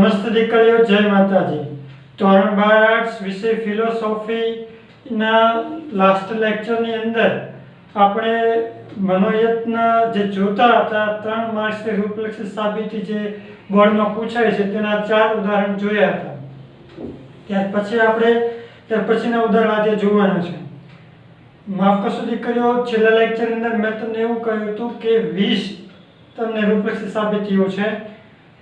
નમસ્તે દીકરીઓ, જય માતાજી। ધોરણ 12 આર્ટ્સ વિષય ફિલોસોફીના લાસ્ટ લેક્ચરની અંદર આપણે મનોયત્ન જે જોતા હતા 3 માર્ક્સની રૂપલક્ષી સાબિતી જે બોર્ડમાં પૂછાય છે તેના 4 ઉદાહરણ જોયા હતા। ત્યાર પછીના ઉદાહરણ આજે જોવાના છે। માફ કરશો દીકરીઓ, છેલ્લા લેક્ચરની અંદર મેં તમને એવું કહ્યું હતું કે 20 તમને રૂપલક્ષી સાબિતીઓ છે,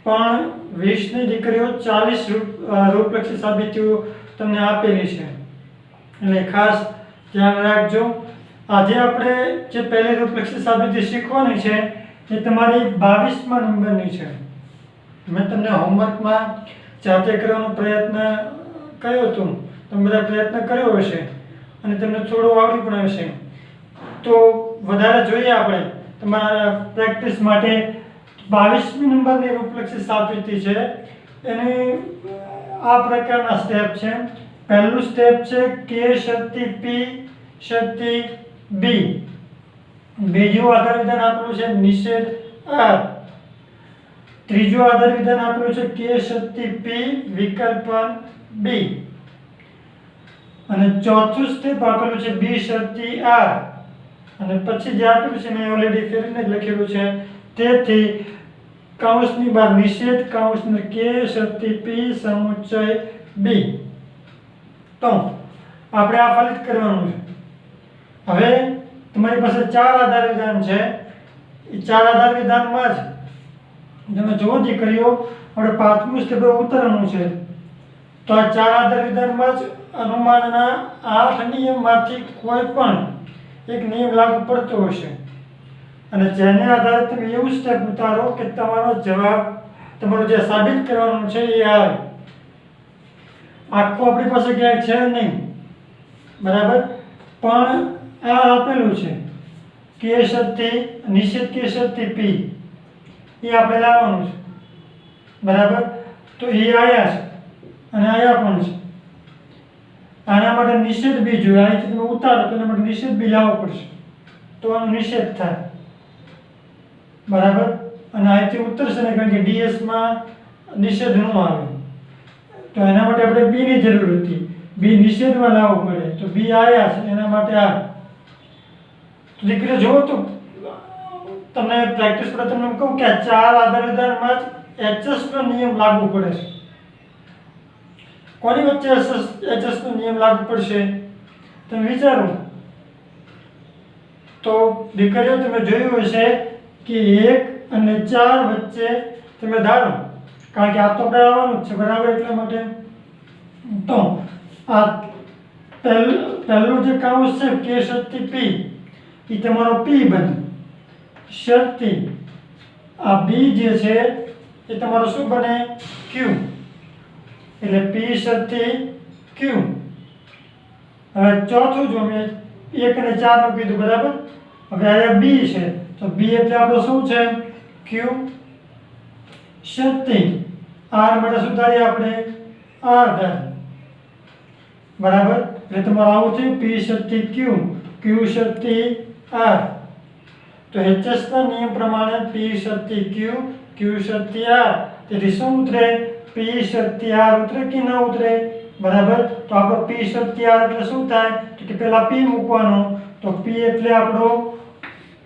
પણ 20 ની દીકરીઓ 40 રૂપલક્ષી સાબિતીઓ તમને આપેલી છે, એટલે ખાસ ધ્યાન રાખજો। આજે આપણે જે પહેલી રૂપલક્ષી સાબિતી શીખવાની છે એ તમારી 22મા નંબરની છે। મેં તમને હોમવર્કમાં જાતે કરવાનો પ્રયત્ન કર્યો હતો, તમે બધા પ્રયત્ન કર્યો હશે અને તમને થોડું આવડી પણ હશે, તો વધારે જોઈએ આપણે તમારા પ્રેક્ટિસ માટે। 22મી નંબરની રૂપલક્ષી સાબિતી છે, એની આ પ્રકારના સ્ટેપ છે। પહેલું સ્ટેપ છે કે શક્તિ પી શક્તિ બી, બીજું આધાર વિધાન આપેલું છે નિષેધ આર, ત્રીજું આધાર વિધાન આપેલું છે કે શક્તિ પી વિકલ્પન બી, અને ચોથું સ્ટેપ આપેલું છે બી શક્તિ આર, અને પછી જે આપેલું છે મેં ઓલરેડી ફેરીને જ લખેલું છે, તેથી કૌંસની બહાર નિષેધ કૌંસની કે શક્તિ પી સમુચ્ચય બી। તો આપણે આ ફલિત કરવાનું છે। હવે તમારી પાસે 4 આધાર વિધાન છે, એ 4 આધાર વિધાનમાં જ તમે જુઓ દીકરીઓ, આપણે 5મું સ્ટેપ ઉતારવાનું છે, તો આ 4 આધાર વિધાનમાં જ અનુમાનના 8 નિયમમાંથી કોઈ પણ એક નિયમ લાગુ પડતો હશે, અને જેને આધારે તમે એવું સ્ટેપ ઉતારો કે તમારો જવાબ, તમારું જે સાબિત કરવાનું છે એ આવે। આખું આપણી પાસે ક્યાંય છે નહીં, બરાબર, પણ આ આપેલું છે કે શક્તિ નિષેધ કે શક્તિ પી, એ આપણે લાવવાનું છે, બરાબર। તો એ આયા છે અને આયા પણ છે, આના માટે નિષેધ બી જોઈએ, અહીંથી તમે ઉતારો તો એના માટે નિષેધ બી લાવવો પડશે, તો આનો નિષેધ થાય, બરાબર। અને અહીંથી ઉતરશે ને, કારણ કે ડીએસમાં નિષેધ ન આવે, તો એના માટે આપણે બી ની જરૂર હતી, બી નિષેધમાં લાવવું પડે, તો બી આયા છે, એના માટે આ। તો દીકરીઓ જુઓ, તો તમને પ્રેક્ટિસ પર તમને કહું કે આ 4 આધાર વિધાનમાં જ એચએસ નો નિયમ લાગુ પડે છે। કોની વચ્ચે એચએસ નો નિયમ લાગુ પડશે તમે વિચારો। તો દીકરીઓ તમે જોયું હશે કે 1 અને 4 વચ્ચે તમે ધારો, કારણ કે આ તો આપણે આવવાનું જ છે, બરાબર, એટલા માટે। તો આ પહેલું જે કૌંસ છે કે શક્તિ પી, એ તમારો પી બને, શક્તિ આ બી જે છે એ તમારો શું બને, ક્યુ, એટલે પી શક્તિ ક્યુ। હવે ચોથું જો મેં 1 અને 4 નું કીધું, બરાબર। હવે આ બી છે, તો બી એટલે આપણો શું છે, ક્યુ શક્તિ, આર માટે સુધારીએ આપણે આર ધાર, બરાબર। એટલે તમારું આવું થયું પી શક્તિ ક્યુ, ક્યુ શક્તિ આર। તો એચએસ ના નિયમ પ્રમાણે પી શક્તિ ક્યુ, ક્યુ શક્તિ આર, તેથી શું ઉતરે, પી શક્તિ આર ઉતરે કે ન ઉતરે, બરાબર। તો આપણો પી શક્તિ આર એટલે શું થાય, તો કે પહેલા પી મૂકવાનો, તો પી એટલે આપણો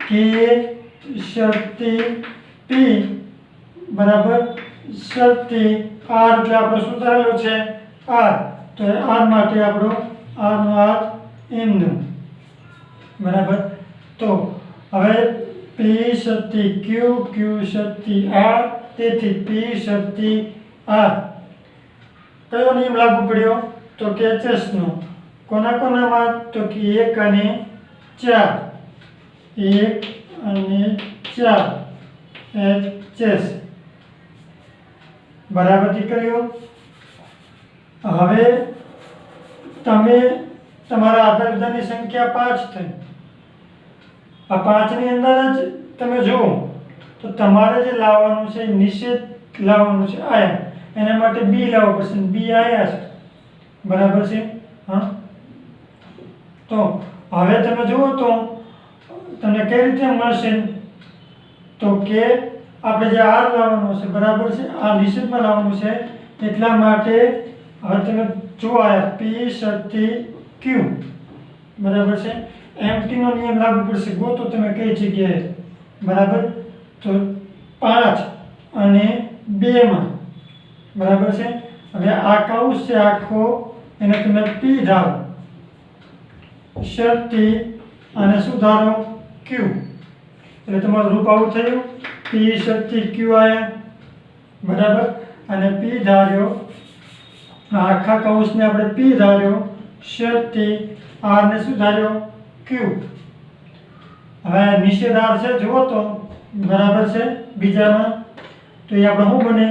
કે શક્તિ પી, બરાબર, શક્તિ આર એટલે આપણો શું થયેલો છે, આર, તો આર માટે આપણો આર નો આર એમનો, બરાબર। તો હવે પી શક્તિ ક્યુ, ક્યુ શક્તિ આર, તેથી પી શક્તિ આર કયો નિયમ લાગુ પડ્યો, તો કે એચએસ નો, કોના કોનામાં, તો કે 1 અને 4, 1 અને 4 એચએસ, બરાબર દીકરીઓ। હવે તમે તમારા આધાર વિધાનની સંખ્યા 5 થઈ, આ 5 ની અંદર જ તમે જુઓ તો તમારે જે લાવવાનું છે નિષેધ લાવવાનું છે આયા, એના માટે બી લાવવો પડશે, બી આયા છે, બરાબર છે, હા। તો હવે તમે જુઓ તો તમને કઈ રીતે મળશે, તો કે આપણે જે આર લાવવાનો છે બરાબર છે, આ નિષેધમાં લાવવાનું છે, એટલા માટે હવે તમે જો આ પી શક્તિ ક્યુ બરાબર છે, એમટી નો નિયમ લાગુ પડશે. ગોતો તમે કઈ જગ્યાએ બરાબર, તો 5 અને 2 માં બરાબર છે. હવે આ કૌંસ છે આખો, એને તમે પી ધારો, શક્તિ અને શું ધારો ક્યુ, એટલે તમારું રૂપ આવું થયું, પી શક્તિ ક્યુ આયા બરાબર. અને પી ધાર્યો, આખા કૌંસને આપણે પી ધાર્યો, શક્તિ આર ને શું ધાર્યો ક્યુ. હવે નિષેધ આર છે જુઓ તો બરાબર છે બીજામાં, તો એ આપણે શું બને,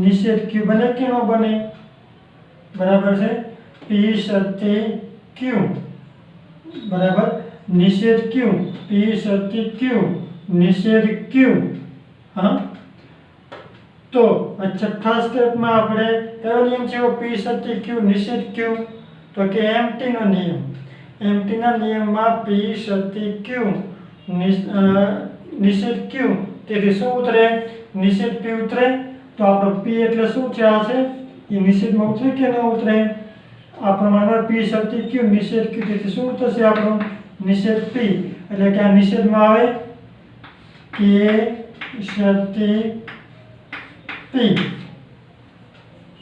નિષેધ ક્યુ બને કે ન બને બરાબર છે. પી શક્તિ ક્યુ બરાબર, નિષેધ ક્યુ, પી શક્તિ ક્યુ, નિષેધ ક્યુ. હા, તો છઠ્ઠા સ્ટેપમાં આપણે કયો નિયમ છે, પી શક્તિ ક્યુ નિષેધ ક્યુ, તો કે એમટી નો નિયમ. એમટી ના નિયમમાં પી શક્તિ ક્યુ નિષેધ ક્યુ, તેથી શું ઉતરે, નિષેધ પી ઉતરે. તો આપણો પી એટલે શું છે, આ છે એ નિષેધમાં ઉતરે કે ન ઉતરે, આ પ્રમાણમાં પી શક્તિ ક્યુ નિષેધ ક્યુ, તેથી શું થશે આપણો નિષેધ પી, એટલે કે આ નિષેધમાં આવે કે શક્તિ પી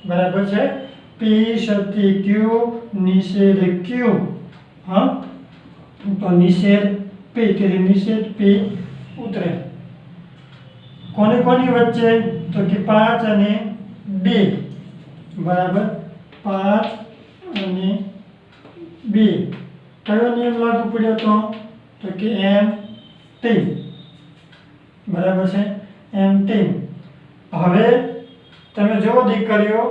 બરાબર છે, પી શક્તિ ક્યુ નિષેધ ક્યુ. હા, તો નિષેધ પી, તેથી નિષેધ પી ઉતરે. કોની કોની વચ્ચે, તો કે 5 અને 2 બરાબર, 5 અને 2 કયો નિયમ લાગુ પડ્યો તો કે એમ ટી બરાબર છે, એમ ટી. હવે તમે જો દીકરીઓ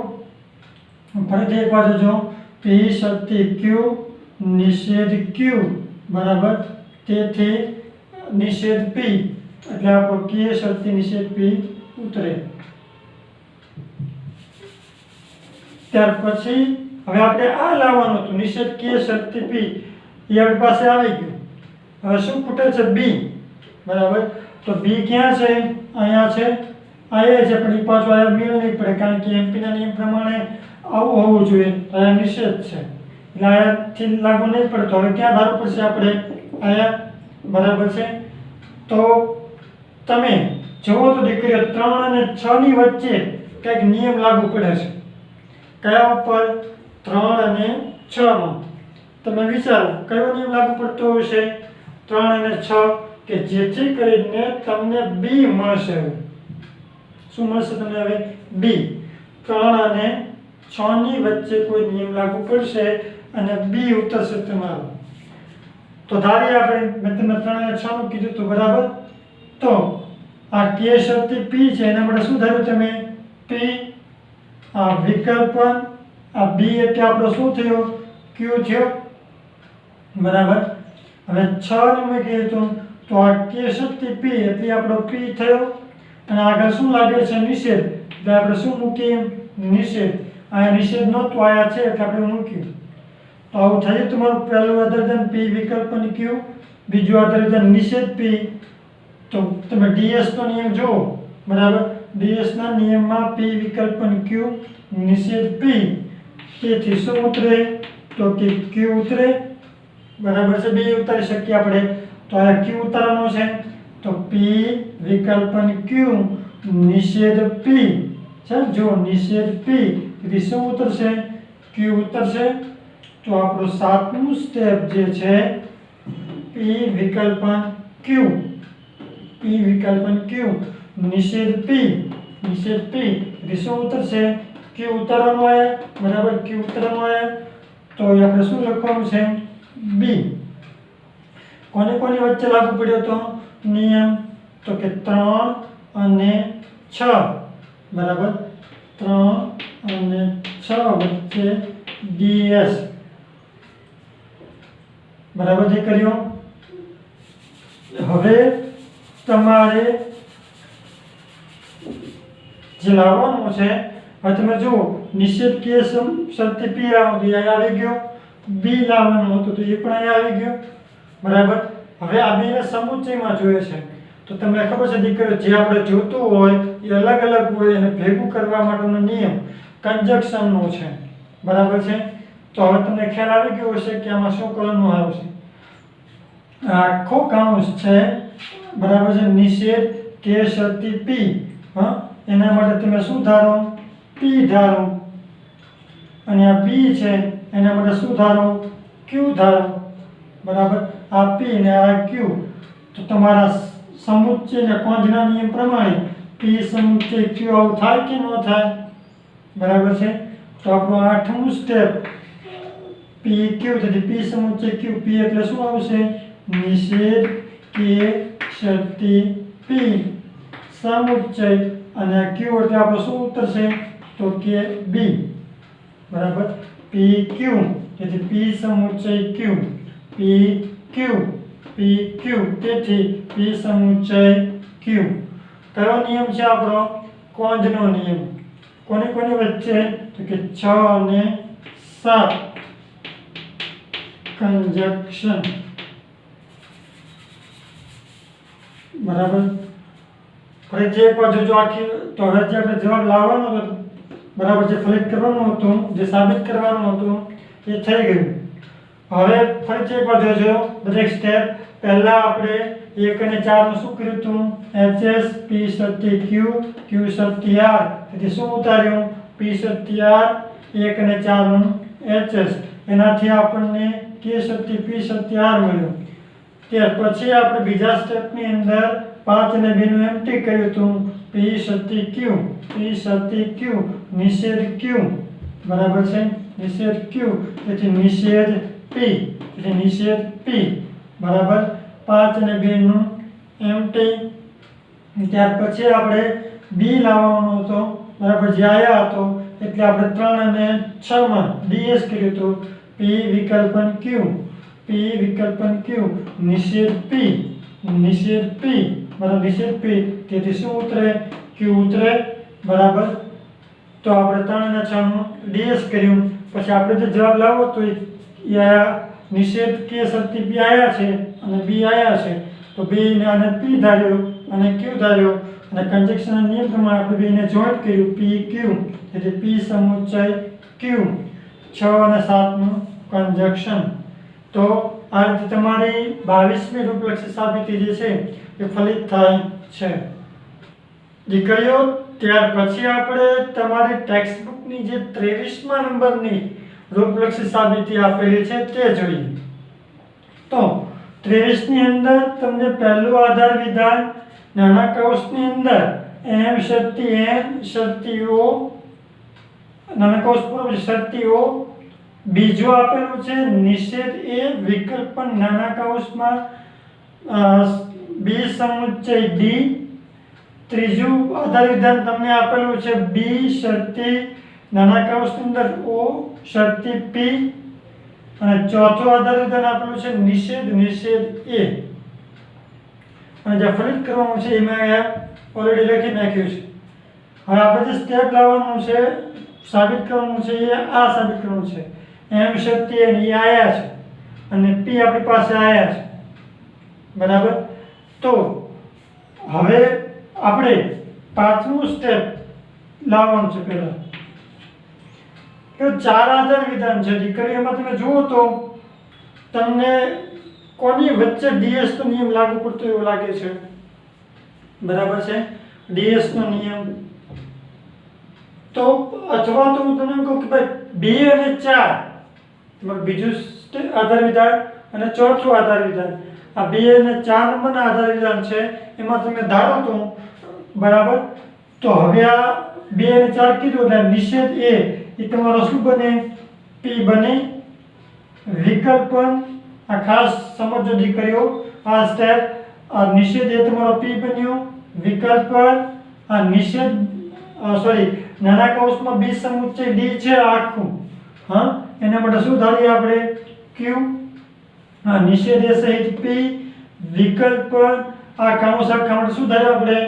ફરીથી એક વાર જોજો, પી શક્તિ ક્યુ નિષેધ ક્યુ બરાબર, તેથી નિષેધ પી, એટલે આપણો કે શક્તિ નિષેધ પી ઉતરે. ત્યાર પછી હવે આપણે આ લાવવાનું હતું, નિષેધ કે શક્તિ પી, એ આપણી પાસે આવી ગયું. હવે શું ખૂટે છે, બી બરાબર. તો બી ક્યાં છે, અહીંયા છે, અહીંયા છે, પણ એ પાછું અહીંયા મેળ નહીં પડે, કારણ કે એમપી ના નિયમ પ્રમાણે આવું હોવું જોઈએ. અહીંયા નિષેધ છે એટલે અહીંયાથી લાગુ નહીં પડે, તો હવે ક્યાં ધારવું પડશે આપણે, અહીંયા બરાબર છે. તો તમે જુઓ તો દીકરીઓ 3 અને 6 ની વચ્ચે કંઈક નિયમ લાગુ પડે છે. કયા ઉપર, 3 અને 6 માં. તમે વિચારો કયો નિયમ લાગુ પડતો હશે, 3 અને 6, કે જેથી કરીને તમને બી મળશે. શું મળશે તમને હવે, બી. 3 અને 6 ની વચ્ચે કોઈ નિયમ લાગુ પડશે અને બી ઉતરશે તમારું. તો ધારીએ આપણે, મેં તમને 3 અને 6 નું કીધું તો બરાબર. તો આ કે શક્તિ પી છે, એના માટે શું ધાર્યું તમે, પી. આ વિકલ્પન, આ બી એટલે આપણો શું થયો, ક્યુ થયો બરાબર. હવે 6 ને મેં કીધું, તો આ કે શક્તિ પી એટલે આપણો પી થયો, અને આગળ શું લાગે છે, નિષેધ, એટલે આપણે શું મૂકીએ, નિષેધ. અહીંયા નિષેધ નહોતું, આયા છે એટલે આપણે મૂક્યું. તો આવું થયું તમારું પહેલું આધારધન પી વિકલ્પન ક્યુ, બીજું આધારધન નિષેધ પી. તો તમે ડીએસ નો નિયમ જુઓ બરાબર, ડીએસ ના નિયમમાં પી વિકલ્પન ક્યુ નિષેધ પી, તેથી શું ઉતરે, તો કે ક્યુ ઉતરે બરાબર છે. બે ઉતારી શકીએ આપણે, તો આ ક્યુ ઉતારવાનો છે, તો પી વિકલ્પન ક્યુ નિષેધ પી છે, જો નિષેધ પી, તેથી શું ઉતરશે, ક્યુ ઉતરશે. તો આપણું 7મું સ્ટેપ જે છે, પી વિકલ્પન ક્યુ, પી વિકલ્પન ક્યુ નિષેધ પી, નિષેધ પી, તેથી શું ઉતરશે, ક્યુ ઉતારવાનું આવે બરાબર, ક્યુ ઉતારવાનું આવે. તો આપણે શું લખવાનું છે, બી. કોની કોની વચ્ચે લાગુ પડ્યો તો નિયમ, તો કે 3 અને 6 બરાબર, 3 અને 6 વચ્ચે ડીએસ બરાબર જે કર્યો. હવે તમારે જે લાવવાનું છે, હવે તમે જુઓ, નિષેધ કે શક્તિ પી લાવવાનું, અહીંયા આવી ગયો. બી લાવવાનું હતું તો એ પણ અહીંયા આવી ગયો બરાબર. હવે આ બેને સમુચ્ચયમાં જોઈએ છે, તો તમને ખબર છે દીકરીઓ, જે આપણે જોતું હોય એ અલગ અલગ હોય અને ભેગું કરવા માટેનો નિયમ કન્જક્શનનો છે, બરાબર છે. તો હવે તમને ખ્યાલ આવી ગયો હશે કે આમાં શું કરવાનું આવશે. આખો કૌંસ છે, બરાબર છે, નિષેધ કે શરતી પી, એના માટે તમે શું ધારો? પી ધારો. અને આ પી છે એના માટે શું ધારો? ક્યુ ધારો, બરાબર. આ પી ને આ ક્યુ. તો તમારા સમુચ્ચય અને કોંજના નિયમ પ્રમાણે પી સમુચ્ચય ક્યુ આવું થાય કે ન થાય? બરાબર છે. તો આપણું 8મું સ્ટેપ પી ક્યુ, તેથી પી સમુચ્ચય ક્યુ. પી એટલે શું આવશે? નિષેધ કે શરતી પી સમુચ્ચય, અને ક્યુ એટલે આપણો શું ઉતરશે? તો કે બી, બરાબર. પી ક્યુ, તેથી પી સમુચ્ચય ક્યુ. પી ક્યુ, પી ક્યુ, તેથી પી સમુચ્ચય ક્યુ. કયો નિયમ છે આપણો? કોંજનો નિયમ. કોની કોની વચ્ચે? તો કે 6 અને 7 કન્જક્શન, બરાબર. ફરીથી એકવાર જોજો આખી. તો હવે જે આપણે જવાબ લાવવાનો હતો, બરાબર, જે ફલિત કરવાનું હતું, જે સાબિત કરવાનું હતું, એ થઈ ગયું. હવે ફરીથી એકવાર જોજો દરેક સ્ટેપ. પહેલા આપણે 1 અને 4 નું શું કર્યું હતું? HS, P શરતી Q, Q શરતી R. તેથી શું ઉતાર્યું? P શરતી R, 1 અને 4 નું HS. એનાથી આપણને K શરતી P શરતી R મળ્યું. ત્યાર પછી આપણે બીજા સ્ટેપની અંદર 5 અને 2 નું એમ્પ્ટી કર્યું હતું. P શરતી Q, P શરતી Q, નિષેધ Q, બરાબર છે, નિષેધ Q, તેથી નિષેધ P, તેથી નિષેધ P, બરાબર. 5 અને 2 નું એમ્પ્ટી. ત્યાર પછી આપણે બી લાવવાનો હતો, બરાબર, જે આયા હતો, એટલે આપણે 3 અને 6 માં ડીએસ કર્યું હતું. P વિકલ્પન Q, P વિકલ્પન Q, નિષેધ P, નિષેધ P, બરાબર, નિષેધ P, તેથી શું ઉતરે? Q ઉતરે, બરાબર. તો આપણે 3 અને 6 નું ડીએસ કર્યું. પછી આપણે જે જવાબ લાવો તો એ નિષેધ કે શરતી P આયા છે અને B આયા છે. તો B ને આને P ધાર્યો અને Q ધાર્યો, અને કન્જક્શનના નિયમ પ્રમાણે આપણે બેને જોઈન્ટ કર્યું. P Q, તેથી P સમુચ્ચય Q. 6 અને 7 નું કન્જક્શન. તો આ રીતે તમારી 22મી રૂપલક્ષી સાબિતી જે છે એ ફલિત થાય છે. દીકરીઓ, ત્યાર પછી આપણે તમારી ટેક્સ્ટબુકની જે 23મા નંબરની રૂપલક્ષી સાબિતી આપેલી છે તે જોઈએ. તો 23 ની અંદર તમને પહેલું આધાર વિધાન નાના કૌંસની અંદર m શરતી n શરતી o, નાના કૌંસ પૂરો શરતી o. બીજું આપેલું છે નિષેધ a વિકલ્પન નાના કૌંસમાં b સમુચ્ચય d. ત્રીજું આધાર વિધાન તમને આપેલું છે b શરતી નાના કૌંસની અંદર o શરતી p. અને ચોથું આધાર વિધાન આપેલું છે નિષેધ, નિષેધ a. અને જે ફલિત કરવાનું છે એમાં ઓલરેડી લખી નાખ્યું છે. હવે આપણે જે સ્ટેપ લાવવાનું છે, સાબિત કરવાનું છે, એ આ સાબિત કરવાનું છે. m શરતી n એ આયા છે અને p આપણી પાસે આયા છે, બરાબર. તો હવે આપણે 5મું સ્ટેપ લાવવાનું છે. પહેલા કે 4 આધાર વિધાન છે દીકરી. એમાં તમે જુઓ તો તમને કોની વચ્ચે ડીએસ નો નિયમ લાગુ પડતો એવું લાગે છે? બરાબર છે, ડીએસ નો નિયમ. તો અથવા તો હું તમને એમ કહું કે ભાઈ 2 અને 4, તમારું બીજું આધાર વિધાન અને ચોથું આધાર વિધાન, આ 2 અને 4 નંબરના આધાર વિધાન છે, એમાં તમે ધારો તો, બરાબર. તો હવે આ 2 અને 4 કીધું એટલે નિષેધ a એ તમારો શું બને? P બને. વિકલ્પન, આ ખાસ સમજો દીકરીઓ, આ સ્ટેપ. આ નિષેધ એ તમારો P બન્યો. વિકલ્પન, આ નિષેધ નાના કૌંસમાં b સમુચ્ચય d છે આખું, એના માટે શું ધારીએ આપણે? Q. આ નિષેધ a સહિત P. વિકલ્પન, આ કૌંસ આખા માટે શું ધાર્યું આપણે?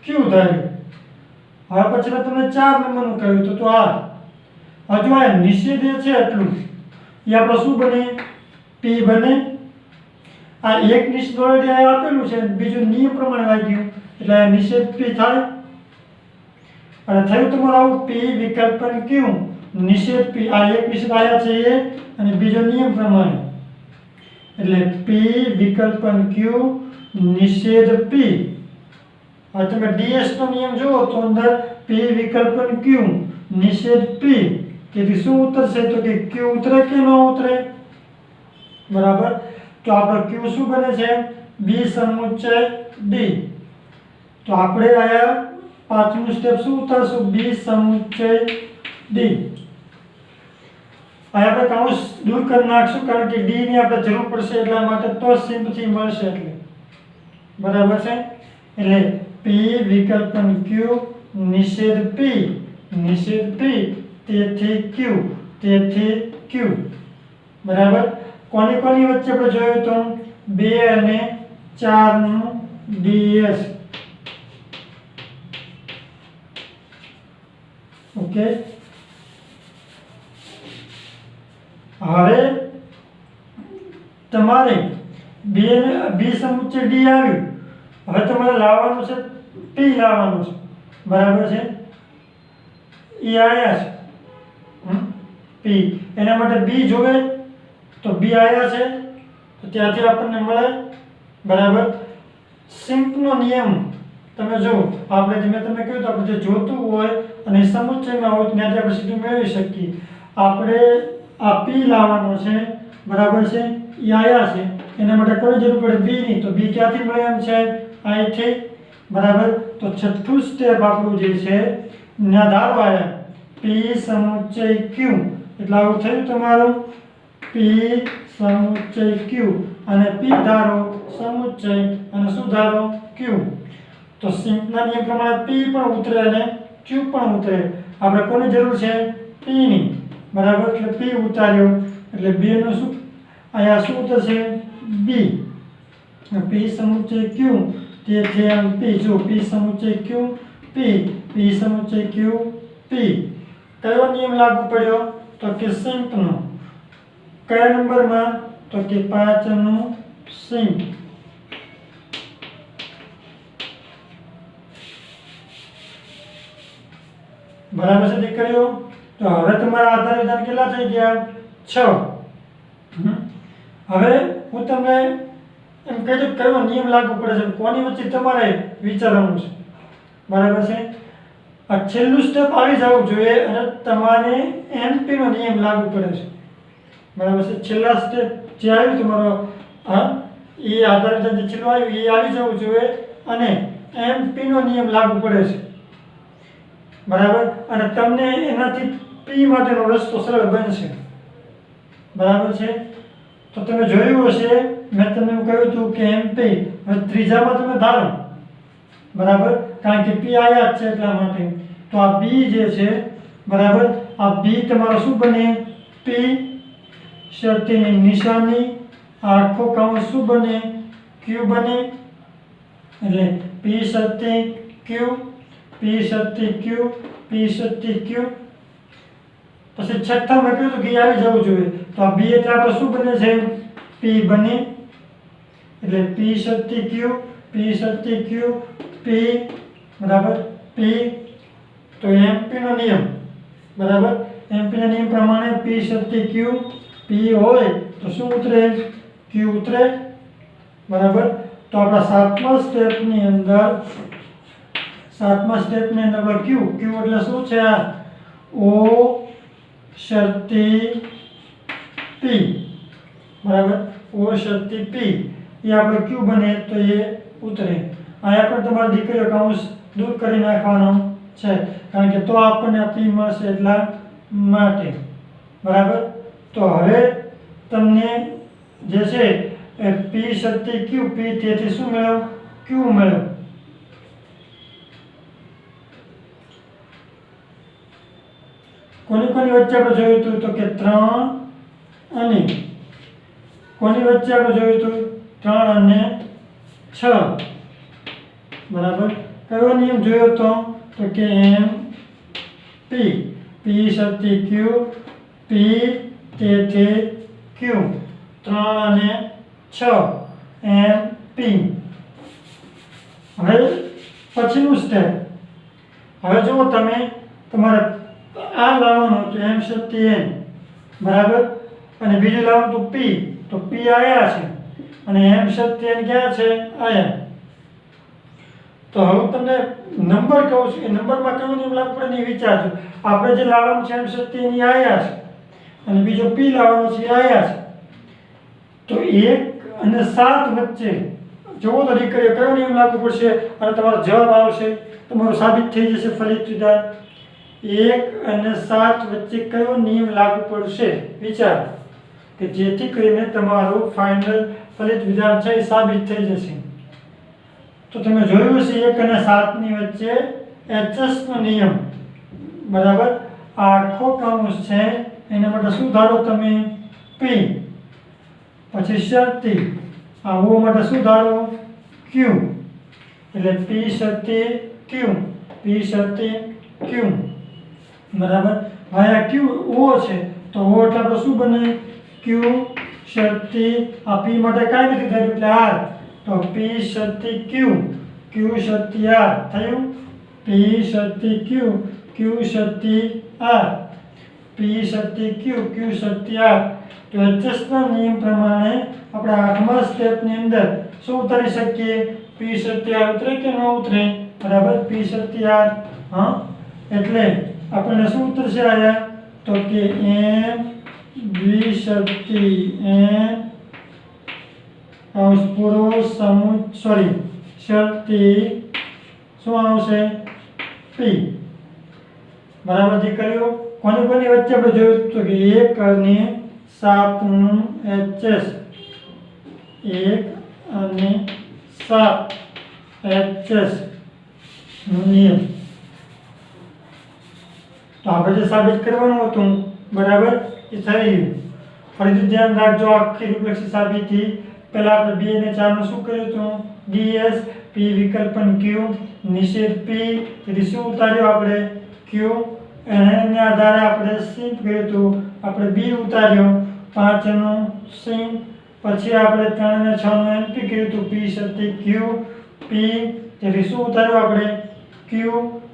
Q ધાર્યું. હવે પછી મેં તમને 4 નંબરનું કહ્યું તો આ હજુ આ નિષેધ છે એટલું, એ આપણો શું બને? P બને. આ એક નિશ્ચિત ઓલરેડી આ આપેલું છે, બીજું નિયમ પ્રમાણે લાગ્યું એટલે આ નિષેધ p થાય અને થયું તમારું આવું p વિકલ્પન q નિષેધ p. આ એક નિષેધ આયા છે એ અને બીજો નિયમ પ્રમાણે એટલે p વિકલ્પન q નિષેધ p. હવે તમે ds નો નિયમ જુઓ તો અંદર p વિકલ્પન q નિષેધ p તેથી શું ઉતરશે તો કે q ઉતરે કે ન ઉતરે બરાબર. તો આપણો q શું બને છે b સમુચ્ચય d. તો આપણે આયા પાંચમું સ્ટેપ શું ઉતારશું b સમુચ્ચય d. આ આપણે કૌંસ દૂર કરી નાખશું કારણ કે d ની આપણે જરૂર પડશે એટલા માટે તો સિમ્પથી મળશે એટલે બરાબર છે. એટલે p વિકલ્પન q નિષેધ p તેથી q બરાબર. કોની વચ્ચે આપણે જોયું તો 2 અને 4 નું ds. ઓકે હવે તમારે b સમુચ્ચય d આવ્યું. હવે તમારે લાવવાનું છે p લાવવાનું છે બરાબર છે. એ આયા છે p એના માટે b જોવે તો b આયા છે તો ત્યાંથી આપણને મળે બરાબર. સિમ્પનો નિયમ તમે જો આપણે જે મેં તમને કહ્યું તો આપણે જે જોતું હોય અને સમુચ્ચયમાં હોય ત્યાંથી આપણે સીધું મેળવી શકીએ. આપણે આ p લાવવાનો છે બરાબર છે. એ આયા છે એના માટે કોઈ જરૂર પડે b ની તો b ક્યાંથી મળે એમ છે અહીંથી બરાબર. તો છઠ્ઠું સ્ટેપ આપણું જે છે ના ધારો આયા p સમુચ્ચય q એટલે આવું થયું તમારું p સમુચ્ચય q અને p ધારો સમુચ્ચય અને શું ધારો q. તો સિમ્પના નિયમ પ્રમાણે p પણ ઉતરે અને q પણ ઉતરે. આપણે કોની જરૂર છે p ની બરાબર એટલે p ઉતાર્યો એટલે b નું શું અહીંયા શું થશે b. p સમુચ્ચય q તેથી આમ p જો p સમુચ્ચય q p સમુચ્ચય q p. કયો નિયમ લાગુ પડ્યો તો કે સિમ્પનો. કયા નંબરમાં તો કે 5 નું સિમ્પ. બરાબર છે દીકરીઓ. તો હવે તમારા આધાર વિધાન કેટલા થઈ ગયા 6. હવે હું તમને એમ કહી દઉં કયો નિયમ લાગુ પડે છે કોની વચ્ચે તમારે વિચારવાનું છે બરાબર છે. આ છેલ્લું સ્ટેપ આવી જવું જોઈએ અને તમારે એમપી નો નિયમ લાગુ પડે છે બરાબર છે. છેલ્લા સ્ટેપ જે આવ્યું તમારો એ આધાર વિધાન જે છેલ્લું આવ્યું એ આવી જવું જોઈએ અને એમપી નો નિયમ લાગુ પડે છે બરાબર. અને તમને એનાથી પી માટેનો રસ્તો સરળ બનશે બરાબર છે. તો તમે જોયું હશે મેં તમને કહ્યું હતું કે એમપી ત્રીજામાં તમે ધારો બરાબર કારણ કે પી આયા છે એટલા માટે. તો આ બી જે છે બરાબર આ બી તમારો શું બને પી શરતીની નિશાની આખો કૌંસ શું બને ક્યુ બને એટલે પી શરતી ક્યુ પી શરતી ક્યુ પી શરતી ક્યુ. પછી છઠ્ઠામાં કહ્યું તો કે આવી જવું જોઈએ તો આ બી એટલે આપણે શું બને છે પી બને એટલે પી શરતી ક્યુ પી શરતી ક્યુ પી બરાબર પી. તો એમપી નો નિયમ બરાબર એમપી ના નિયમ પ્રમાણે પી શરતી ક્યુ પી હોય તો શું ઉતરે ક્યુ ઉતરે બરાબર. તો આપણા સાતમા સ્ટેપની અંદર ક્યુ એટલે શું છે આ ઓ શરતી પી બરાબર ઓ શરતી પી એ આપણે ક્યુ બને તો એ ઉતરે. અહીંયા પણ તમારી દીકરીઓ કૌંસ દૂર કરી નાખવાનો છે કારણ કે તો આપણને પી મળશે એટલા માટે બરાબર. તો હવે તમને જે છે એ પી શરતી ક્યુ પી તેથી શું મળ્યો ક્યુ મળ્યો. કોની વચ્ચે આપણે જોયું હતું તો કે 3 અને કોની વચ્ચે આપણે જોયું હતું 3 અને 6 બરાબર. કયો નિયમ જોયો તો કે એમ પી પી શરતી ક્યુ પી તેથી ક્યુ 3 અને 6 એમ પી. હવે પછીનું સ્ટેપ, હવે જુઓ તમે તમારે આ લાવવાનું તો એમ શક્તિ એન બરાબર, અને બીજું લાવવાનું તો પી, તો પી આયા છે અને એમ શક્તિ એન ક્યાં છે? આયા. તો હવે તમને નંબર કહું છું, એ નંબરમાં કયો નિયમ લાગુ પડે એ વિચારજો. આપણે જે લાવવાનું છે એમ શક્તિ એની આયા છે અને બીજો પી લાવવાનો છે આયા છે. તો 1 અને 7 વચ્ચે જુઓ તો દીકરીઓ કયો નિયમ લાગુ પડશે અને તમારો જવાબ આવશે, તમારું સાબિત થઈ જશે ફલિત વિધાન. 1 અને 7 વચ્ચે કયો નિયમ લાગુ પડશે વિચારો, કે જેથી કરીને તમારું ફાઇનલ ફલિત વિધાન છે એ સાબિત થઈ જશે. તો તમે જોયું હશે 1 અને 7 ની વચ્ચે HS નો નિયમ બરાબર, આ આખો કૌંસ છે એના માટે શું ધારો તમે? P. પછી શરતી, આ O માટે શું ધારો? Q. એટલે P શરતી Q, P શરતી Q બરાબર. હવે આ Q O છે તો O એટલે આપણે શું બને? Q શરતી, આ P માટે કાંઈ નથી થયું એટલે R, તો P શરતી Q, Q શરતી R થયું. P શરતી Q, Q શરતી R, P શરતી Q, Q શરતી R. તો HS ના નિયમ પ્રમાણે આપણે 8મા સ્ટેપની અંદર શું ઉતારી શકીએ? P શરતી R ઉતરે કે ન ઉતરે? બરાબર, P શરતી R. હા, એટલે આપણને શું ઉતરશે આયા? તો કે M દ્વિશરતી N કૌંસ પૂરો શરતી શું આવશે? P. બરાબર દીકરીઓ, કોની કોની વચ્ચે આપણે જોયું તો કે 1 અને 7 નું HS, 1 અને 7 HS નો નિયમ. તો આપણે જે સાબિત કરવાનું હતું બરાબર એ થઈ ગયું. ફરીથી ધ્યાન રાખજો આખી રૂપરેખા સાબિતી. પહેલા આપણે 2 અને 4 નું શું કર્યું હતું? DS, P વિકલ્પન Q, નિષેધ P, તેથી શું ઉતાર્યું આપણે? Q. એના આધારે આપણે સિંક કર્યું હતું, આપણે B ઉતાર્યો, 5 નું સિંક, પછી આપણે 3 અને 6 નું MP કર્યું હતું, P શરતી Q, P, તેથી શું ઉતાર્યું આપણે? Q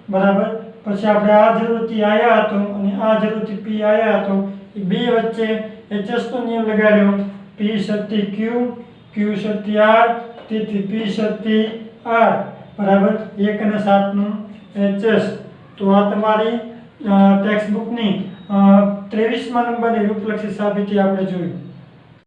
બરાબર. પછી આપણે આ જરૂરથી આયા હતો અને આ જરૂરથી P આયા હતો, એ બે વચ્ચે HS નો નિયમ લગાડ્યો, P શરતી Q, Q શરતી R, તેથી P શરતી R બરાબર 1 અને 7 નું HS. તો આ તમારી ટેક્સ્ટ બુકની 23મા નંબરની રૂપલક્ષી સાબિતી આપણે જોઈ.